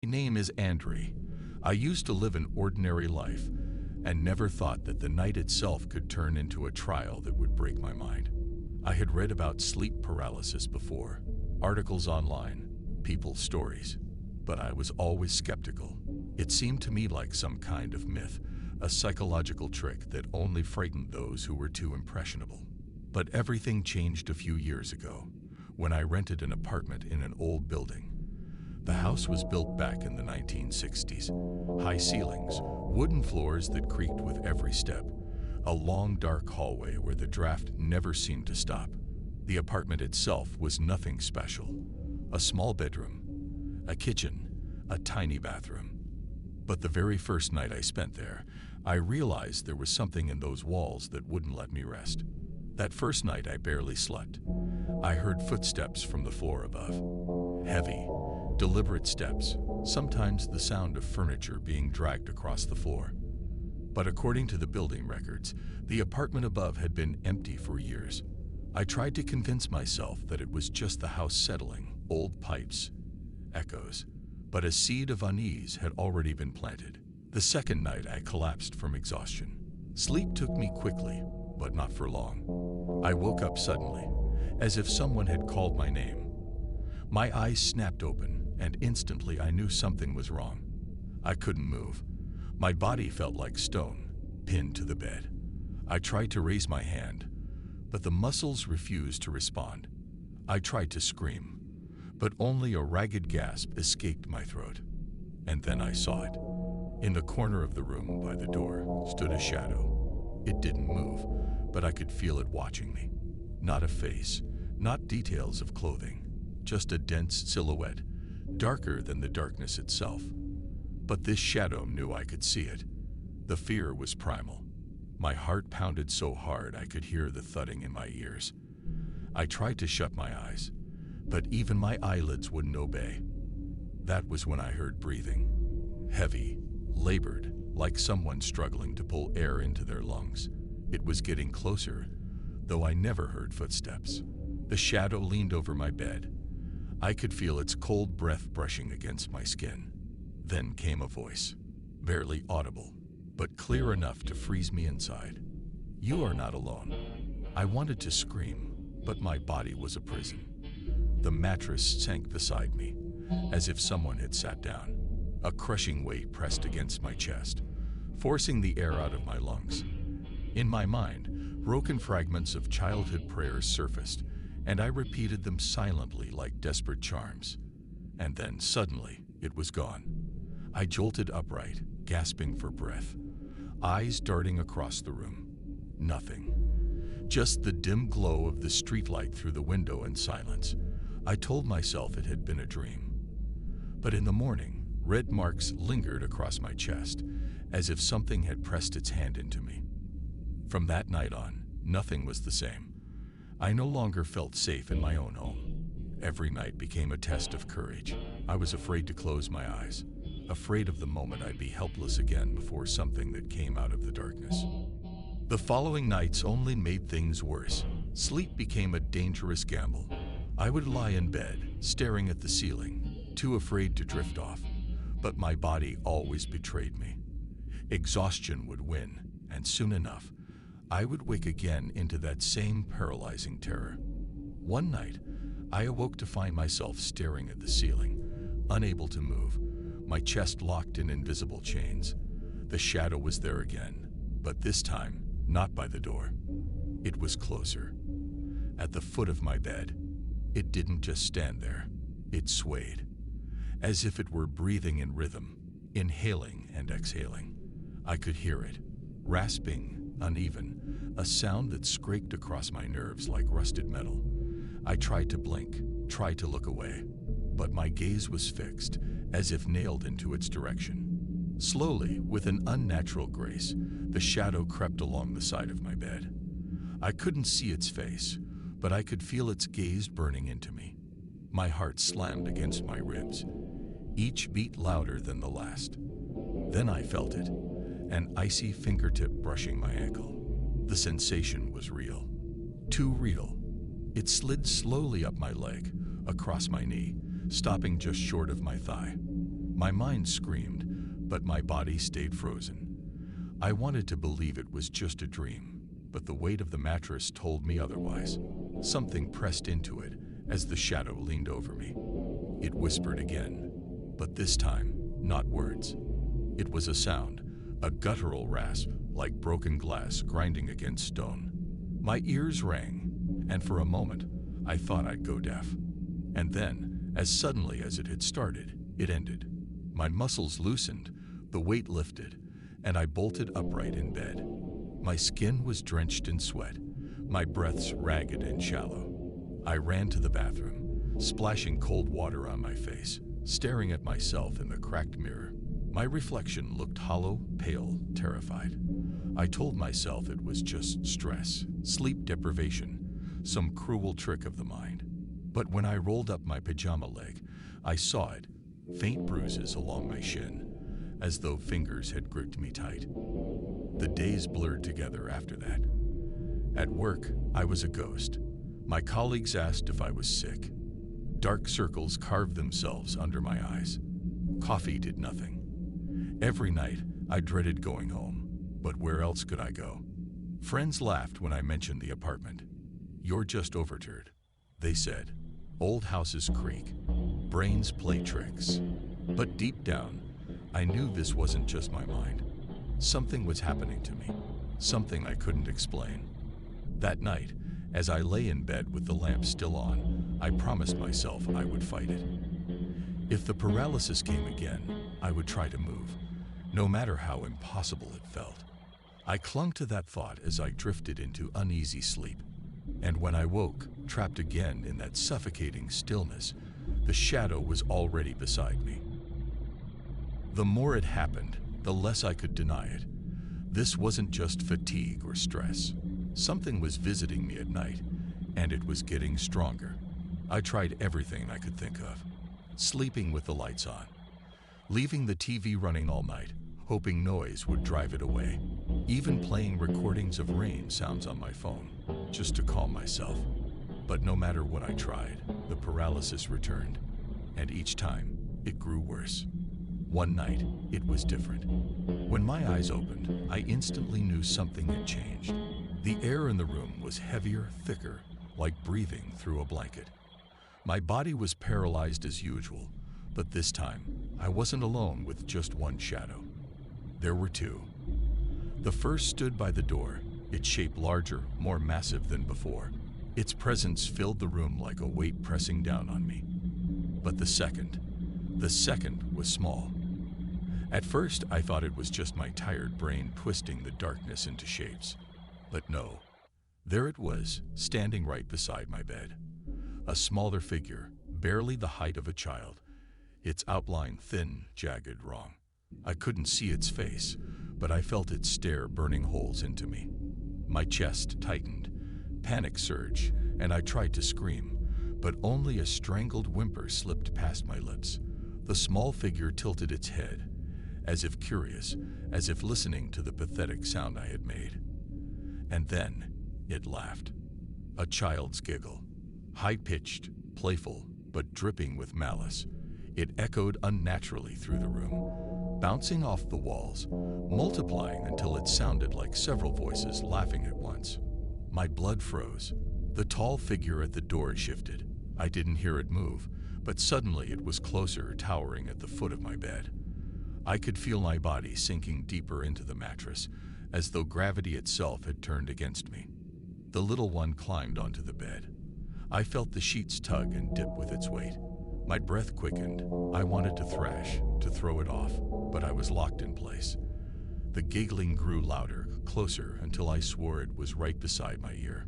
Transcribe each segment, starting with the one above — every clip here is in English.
name is Andre. I used to live an ordinary life and never thought that the night itself could turn into a trial that would break my mind. I had read about sleep paralysis before, articles online, people's stories, but I was always skeptical. It seemed to me like some kind of myth, a psychological trick that only frightened those who were too impressionable. But everything changed a few years ago, when I rented an apartment in an old building. The house was built back in the 1960s. High ceilings, wooden floors that creaked with every step, a long dark hallway where the draft never seemed to stop. The apartment itself was nothing special. A small bedroom, a kitchen, a tiny bathroom. But the very first night I spent there, I realized there was something in those walls that wouldn't let me rest. That first night I barely slept. I heard footsteps from the floor above. Heavy, deliberate steps, sometimes the sound of furniture being dragged across the floor. But according to the building records, the apartment above had been empty for years. I tried to convince myself that it was just the house settling, old pipes, echoes, but a seed of unease had already been planted. The second night I collapsed from exhaustion. Sleep took me quickly, but not for long. I woke up suddenly, as if someone had called my name. My eyes snapped open, and instantly I knew something was wrong. I couldn't move. My body felt like stone, pinned to the bed. I tried to raise my hand, but the muscles refused to respond. I tried to scream, but only a ragged gasp escaped my throat. And then I saw it. In the corner of the room by the door stood a shadow. It didn't move, but I could feel it watching me. Not a face, not details of clothing, just a dense silhouette, darker than the darkness itself. But this shadow knew I could see it. The fear was primal. My heart pounded so hard I could hear the thudding in my ears. I tried to shut my eyes, but even my eyelids wouldn't obey. That was when I heard breathing. Heavy, labored, like someone struggling to pull air into their lungs. It was getting closer, though I never heard footsteps. The shadow leaned over my bed. I could feel its cold breath brushing against my skin. Then came a voice, barely audible, but clear enough to freeze me inside. "You are not alone." I wanted to scream, but my body was a prison. The mattress sank beside me, as if someone had sat down. A crushing weight pressed against my chest, forcing the air out of my lungs. In my mind, broken fragments of childhood prayers surfaced, and I repeated them silently like desperate charms. And then, suddenly, it was gone. I jolted upright, gasping for breath, eyes darting across the room. Nothing. Just the dim glow of the streetlight through the window and silence. I told myself it had been a dream. But in the morning, red marks lingered across my chest, as if something had pressed its hand into me. From that night on, nothing was the same. I no longer felt safe in my own home. Every night became a test of courage. I was afraid to close my eyes, afraid of the moment I'd be helpless again before something that came out of the darkness. The following nights only made things worse. Sleep became a dangerous gamble. I would lie in bed, staring at the ceiling, too afraid to drift off. But my body always betrayed me. Exhaustion would win, and soon enough, I would wake again into that same paralyzing terror. One night, I awoke to find myself staring at the ceiling, unable to move, my chest locked in invisible chains. The shadow was there again, but this time, not by the door. It was closer. At the foot of my bed. It didn't just stand there. It swayed, as if it were breathing in rhythm, inhaling and exhaling. I could hear it, rasping, uneven, a sound that scraped across my nerves like rusted metal. I tried to blink, tried to look away, but my gaze was fixed, as if nailed into its direction. Slowly, with an unnatural grace, the shadow crept along the side of my bed. I couldn't see its face, but I could feel its gaze burning into me. My heart slammed against my ribs, each beat louder than the last. Then I felt it, an icy fingertip brushing my ankle. The sensation was real, too real. It slid slowly up my leg, across my knee, stopping just short of my thigh. My mind screamed, but my body stayed frozen. I wanted to believe it was just a dream, but the weight of the mattress told me otherwise. Something pressed into it as the shadow leaned over me. It whispered again, but this time, not words. It was a sound, a guttural rasp like broken glass grinding against stone. My ears rang, and for a moment, I thought I'd go deaf. And then, as suddenly as it had started, it ended. My muscles loosened, the weight lifted, and I bolted upright in bed. My skin was drenched in sweat, my breaths ragged and shallow. I ran to the bathroom, splashing cold water on my face, staring at myself in the cracked mirror. My reflection looked hollow, pale, terrified. I told myself it was just stress, sleep deprivation, some cruel trick of the mind. But when I rolled up my pajama leg, I saw it, faint bruises along my shin, as though fingers had gripped me tight. The days blurred together after that. At work, I was a ghost. My colleagues asked if I was sick. Dark circles carved themselves under my eyes. Coffee did nothing. Every night, I dreaded going home, but where else could I go? Friends laughed when I mentioned the apartment. "You're just overturned," they said. "Old houses creak. Brains play tricks." But deep down, I knew this wasn't just my mind. Something was happening to me, something I couldn't explain. That night, as I lay in bed with the lamp still on, I promised myself I would fight it. If the paralysis came again, I would try to move, no matter how impossible it felt. I clung to that thought as I drifted into uneasy sleep. And when I woke, trapped again in that suffocating stillness, the shadow was already beside me. The more it happened, the less I could deny it. This wasn't just fatigue or stress. Something was visiting me at night, and it was getting stronger. I tried everything I could think of. Sleeping with the lights on, leaving the TV running all night, hoping noise would drive it away. Even playing recordings of rain sounds on my phone, just to calm myself. But no matter what I tried, the paralysis returned, and each time, it grew worse. One night, it was different. When my eyes opened, I instantly knew something had changed. The air in the room was heavier, thicker, like breathing through a blanket. My body was paralyzed as usual, but this time, I wasn't alone with just one shadow. There were two. The first stood by the door, its shape larger, more massive than before. Its presence filled the room like a weight pressing down on me. But the second was small. At first, I thought it was just my tired brain twisting the darkness into shapes. But no, there it was, standing right beside my bed. A smaller figure, barely the height of a child, its outline thin, jagged, wrong. I couldn't see its face, but I felt its stare burning holes into me. My chest tightened, panic surged, and I tried to scream, but only a strangled whimper slipped past my lips. The small figure tilted its head, as if curious, as if listening to the pathetic sound I had made. And then it laughed. A child's giggle, high-pitched, playful, but dripping with malice. It echoed unnaturally through the room, bouncing off the walls, multiplying until it sounded like several voices laughing at once. My blood froze. The tall figure at the door shifted. I didn't hear it move, but suddenly it was closer, towering at the foot of my bed. I could feel my body sinking deeper into the mattress, as though gravity itself had turned against me. The little one climbed onto the bed. I felt the sheets tug and dip with its weight. My breath quickened. I wanted to thrash, to throw it off, but I was locked in place. The giggling grew louder, closer, until I swore it was right beside my ear.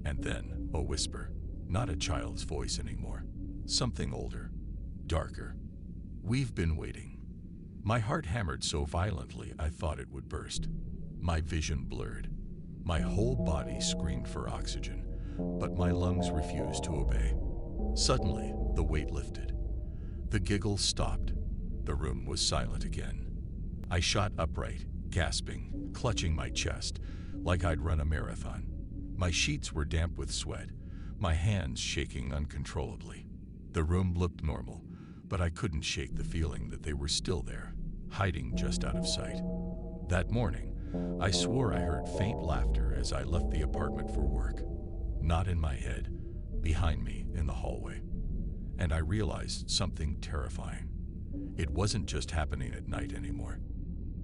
And then, a whisper. Not a child's voice anymore. Something older, darker. "We've been waiting." My heart hammered so violently I thought it would burst. My vision blurred. My whole body screamed for oxygen, but my lungs refused to obey. Suddenly, the weight lifted. The giggles stopped. The room was silent again. I shot upright, gasping, clutching my chest, like I'd run a marathon. My sheets were damp with sweat, my hands shaking uncontrollably. The room looked normal, but I couldn't shake the feeling that they were still there, hiding just out of sight. That morning, I swore I heard faint laughter as I left the apartment for work. Not in my head, behind me in the hallway. And I realized something terrifying. It wasn't just happening at night anymore.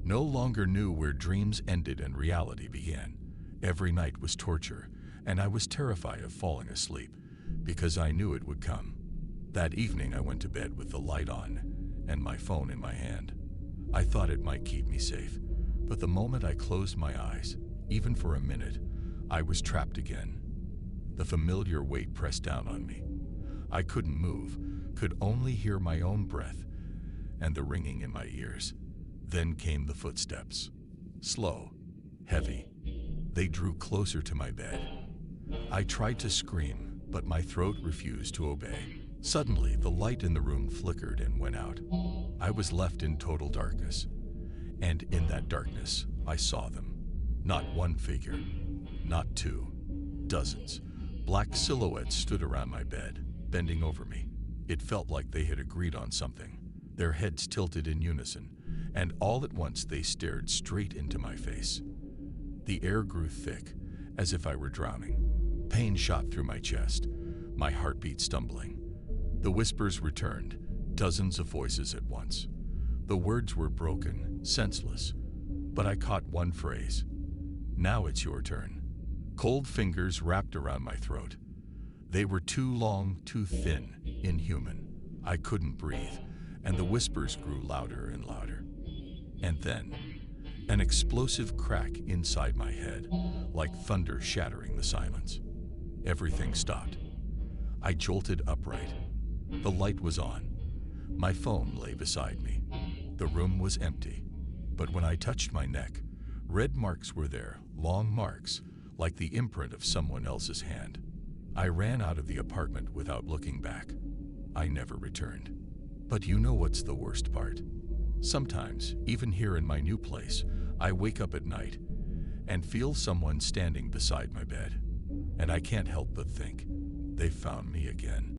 No longer knew where dreams ended and reality began. Every night was torture, and I was terrified of falling asleep because I knew it would come. That evening, I went to bed with the light on and my phone in my hand. I thought it might keep me safe, but the moment I closed my eyes, even for a minute, I was trapped again. The familiar weight pressed down on me. I couldn't move, could only hear my own breath and the ringing in my ears. Then came the footsteps. Slow, heavy. They drew closer to my bed. I tried to scream, but my throat refused to obey. Suddenly, the light in the room flickered and went out. I was left in total darkness. And in that darkness, I saw them. Not one figure, not two, dozens. Black silhouettes stood around my bed, bending over me. It felt like they had agreed on something. Their heads tilted in unison, and all at once they stared straight into my face. The air grew thick, as if I were drowning. Pain shot through my chest, my heartbeat stumbling. The whispers returned, dozens of voices at once. The words were broken, senseless, but I caught one phrase. Now it's your turn. Cold fingers wrapped around my throat. They were too long, too thin, inhuman. I couldn't breathe, and the whispers grew louder and louder. And then, an explosive crack inside my head, like thunder shattering the silence. Everything stopped. I jolted upright. The light was on. My phone lay beside me. The room was empty. But when I touched my neck, red marks were there, long marks, like the imprint of someone else's hand. I ran out of the apartment without looking back. I never returned. But you know what's the worst part? Sometimes, even here in my new place, I wake up at night and feel someone standing beside my bed. And I can't help but think, they found me again.